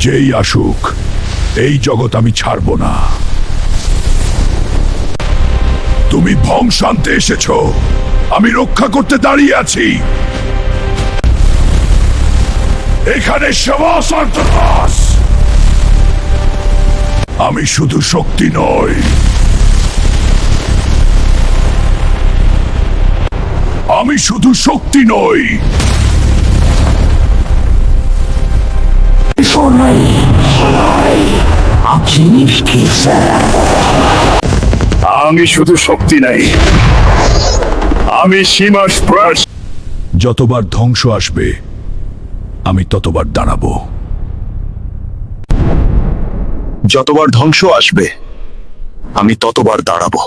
যেই আসুক, এই জগৎ আমি ছাড়ব না। তুমি ধ্বংস আনতে এসেছো, আমি রক্ষা করতে দাঁড়িয়ে আছি। এখানে সমাস অর্থনাশ। আমি শুধু শক্তি নই, আমি শুধু শক্তি নই, আমি শুধু শক্তি নাই, আমি সীমা স্পর্শ। যতবার ধ্বংস আসবে আমি ততবার দাঁড়াবো। যতবার ধ্বংস আসবে আমি ততবার দাঁড়াবো।